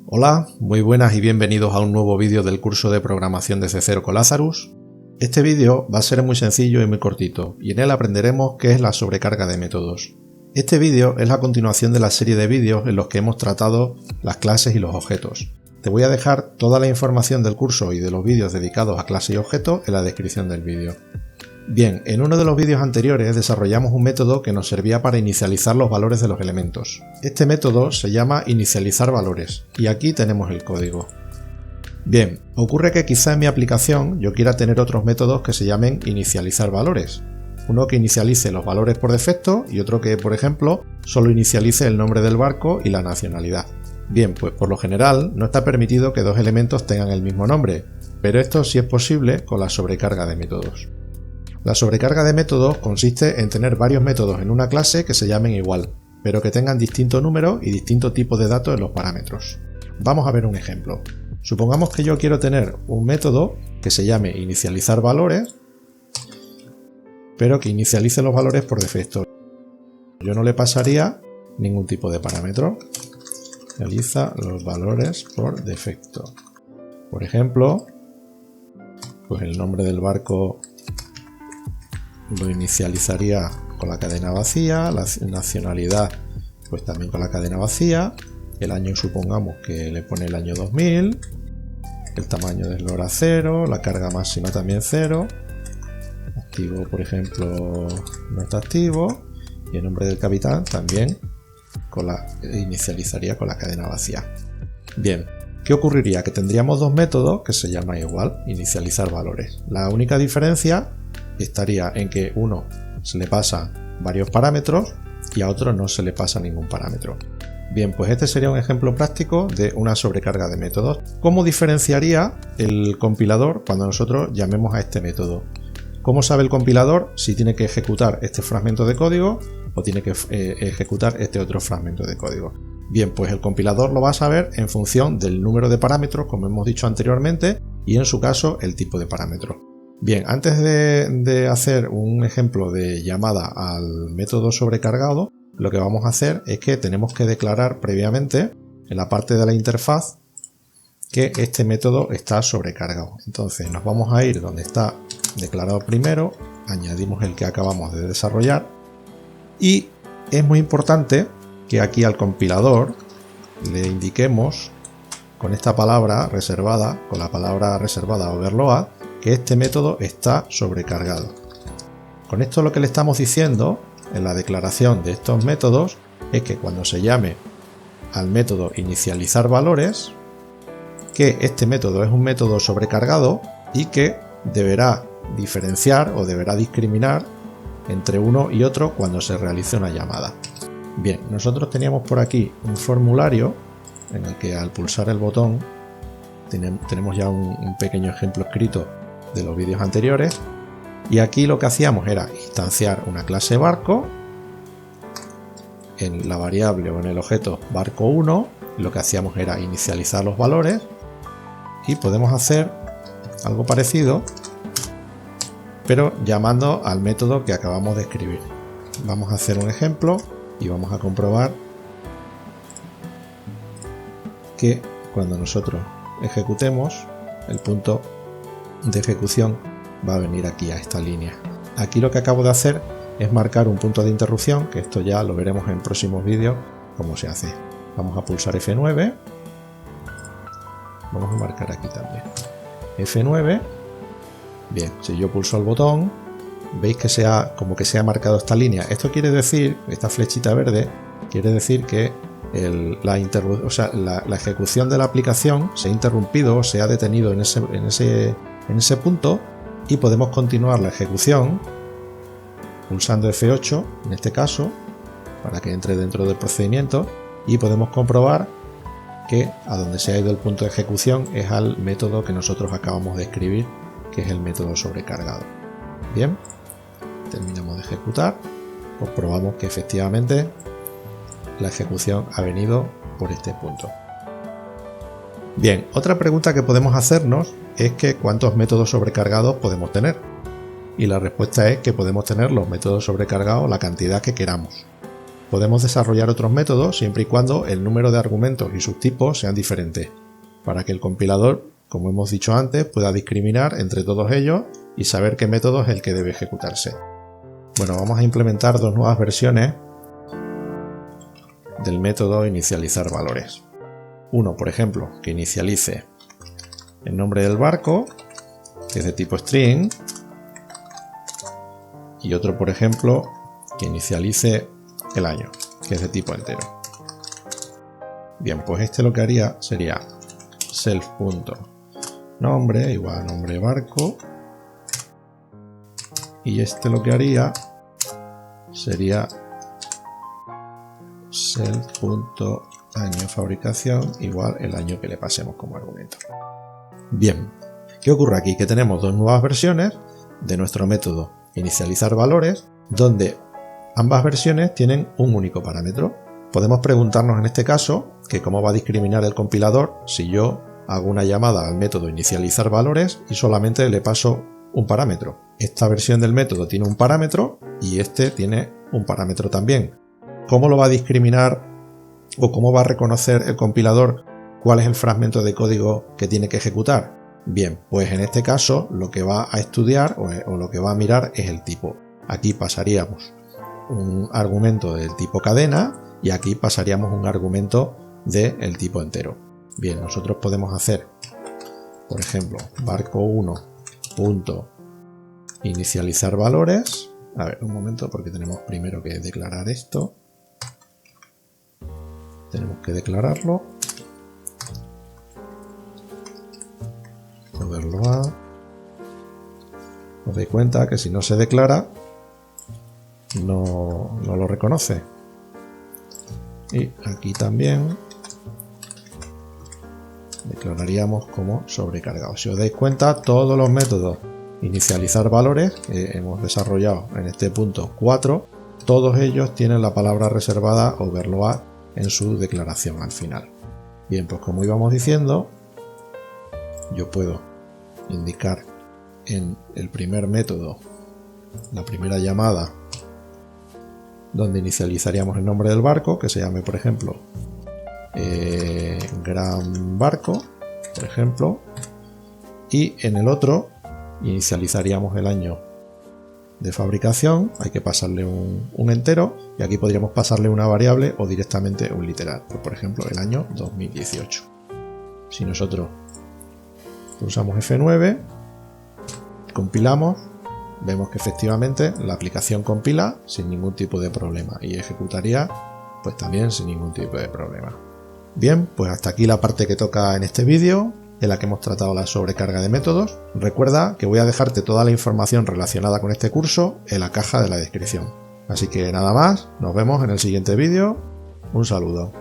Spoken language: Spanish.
Hola, muy buenas y bienvenidos a un nuevo vídeo del curso de programación desde cero con Lazarus. Este vídeo va a ser muy sencillo y muy cortito, y en él aprenderemos qué es la sobrecarga de métodos. Este vídeo es la continuación de la serie de vídeos en los que hemos tratado las clases y los objetos. Te voy a dejar toda la información del curso y de los vídeos dedicados a clases y objetos en la descripción del vídeo. Bien, en uno de los vídeos anteriores desarrollamos un método que nos servía para inicializar los valores de los elementos. Este método se llama inicializar valores, y aquí tenemos el código. Bien, ocurre que quizá en mi aplicación yo quiera tener otros métodos que se llamen inicializar valores. Uno que inicialice los valores por defecto y otro que, por ejemplo, solo inicialice el nombre del barco y la nacionalidad. Bien, pues por lo general no está permitido que dos elementos tengan el mismo nombre, pero esto sí es posible con la sobrecarga de métodos. La sobrecarga de métodos consiste en tener varios métodos en una clase que se llamen igual, pero que tengan distinto número y distinto tipo de datos en los parámetros. Vamos a ver un ejemplo. Supongamos que yo quiero tener un método que se llame inicializar valores, pero que inicialice los valores por defecto. Yo no le pasaría ningún tipo de parámetro. Inicializa los valores por defecto. Por ejemplo, pues el nombre del barco lo inicializaría con la cadena vacía, la nacionalidad pues también con la cadena vacía, el año supongamos que le pone el año 2000, el tamaño del LOR a 0, la carga máxima también 0, activo por ejemplo no está activo, y el nombre del capitán también inicializaría con la cadena vacía. Bien, ¿qué ocurriría? Que tendríamos dos métodos que se llaman igual, inicializar valores. La única diferencia estaría en que uno se le pasa varios parámetros y a otro no se le pasa ningún parámetro. Bien, pues este sería un ejemplo práctico de una sobrecarga de métodos. ¿Cómo diferenciaría el compilador cuando nosotros llamemos a este método? ¿Cómo sabe el compilador si tiene que ejecutar este fragmento de código o tiene que ejecutar este otro fragmento de código? Bien, pues el compilador lo va a saber en función del número de parámetros, como hemos dicho anteriormente, y en su caso el tipo de parámetro. Bien, antes de hacer un ejemplo de llamada al método sobrecargado, lo que vamos a hacer es que tenemos que declarar previamente en la parte de la interfaz que este método está sobrecargado. Entonces nos vamos a ir donde está declarado primero, añadimos el que acabamos de desarrollar y es muy importante que aquí al compilador le indiquemos con esta palabra reservada, con la palabra reservada overload, que este método está sobrecargado. Con esto lo que le estamos diciendo en la declaración de estos métodos es que cuando se llame al método inicializar valores, que este método es un método sobrecargado y que deberá diferenciar o deberá discriminar entre uno y otro cuando se realice una llamada. Bien, nosotros teníamos por aquí un formulario en el que al pulsar el botón tenemos ya un pequeño ejemplo escrito de los vídeos anteriores, y aquí lo que hacíamos era instanciar una clase barco en la variable o en el objeto barco1, lo que hacíamos era inicializar los valores y podemos hacer algo parecido pero llamando al método que acabamos de escribir. Vamos a hacer un ejemplo y vamos a comprobar que cuando nosotros ejecutemos el punto de ejecución va a venir aquí a esta línea. Aquí lo que acabo de hacer es marcar un punto de interrupción, que esto ya lo veremos en próximos vídeos cómo se hace. Vamos a pulsar F9, vamos a marcar aquí también F9. Bien, si yo pulso el botón veis que como que se ha marcado esta línea. Esto quiere decir, esta flechita verde quiere decir que la ejecución de la aplicación se ha interrumpido o se ha detenido en ese punto, y podemos continuar la ejecución pulsando F8 en este caso para que entre dentro del procedimiento, y podemos comprobar que a donde se ha ido el punto de ejecución es al método que nosotros acabamos de escribir, que es el método sobrecargado. Bien, terminamos de ejecutar, comprobamos que efectivamente la ejecución ha venido por este punto. Bien, otra pregunta que podemos hacernos es que ¿cuántos métodos sobrecargados podemos tener? Y la respuesta es que podemos tener los métodos sobrecargados la cantidad que queramos. Podemos desarrollar otros métodos siempre y cuando el número de argumentos y sus tipos sean diferentes, para que el compilador, como hemos dicho antes, pueda discriminar entre todos ellos y saber qué método es el que debe ejecutarse. Bueno, vamos a implementar dos nuevas versiones del método inicializar valores. Uno, por ejemplo, que inicialice el nombre del barco, que es de tipo string, y otro, por ejemplo, que inicialice el año, que es de tipo entero. Bien, pues este lo que haría sería self.nombre igual a nombre barco, y este lo que haría sería self.año de fabricación igual el año que le pasemos como argumento. Bien, ¿qué ocurre aquí? Que tenemos dos nuevas versiones de nuestro método inicializar valores, donde ambas versiones tienen un único parámetro. Podemos preguntarnos en este caso que cómo va a discriminar el compilador si yo hago una llamada al método inicializar valores y solamente le paso un parámetro. Esta versión del método tiene un parámetro y este tiene un parámetro también. ¿Cómo lo va a discriminar o cómo va a reconocer el compilador cuál es el fragmento de código que tiene que ejecutar? Bien, pues en este caso lo que va a estudiar o lo que va a mirar es el tipo. Aquí pasaríamos un argumento del tipo cadena y aquí pasaríamos un argumento del tipo entero. Bien, nosotros podemos hacer, por ejemplo, barco1.inicializar valores. A ver, un momento, porque tenemos primero que declarar esto. Tenemos que declararlo. Moverlo a. Os dais cuenta que si no se declara, no lo reconoce. Y aquí también declararíamos como sobrecargado. Si os dais cuenta, todos los métodos inicializar valores que hemos desarrollado en este punto 4, todos ellos tienen la palabra reservada overload en su declaración al final. Bien, pues como íbamos diciendo, yo puedo indicar en el primer método, la primera llamada, donde inicializaríamos el nombre del barco, que se llame, por ejemplo, gran barco, por ejemplo, y en el otro inicializaríamos el año de fabricación. Hay que pasarle un entero y aquí podríamos pasarle una variable o directamente un literal, pues, por ejemplo, el año 2018. Si nosotros pulsamos F9, compilamos, vemos que efectivamente la aplicación compila sin ningún tipo de problema y ejecutaría pues también sin ningún tipo de problema. Bien, pues hasta aquí la parte que toca en este vídeo, en la que hemos tratado la sobrecarga de métodos. Recuerda que voy a dejarte toda la información relacionada con este curso en la caja de la descripción. Así que nada más, nos vemos en el siguiente vídeo. Un saludo.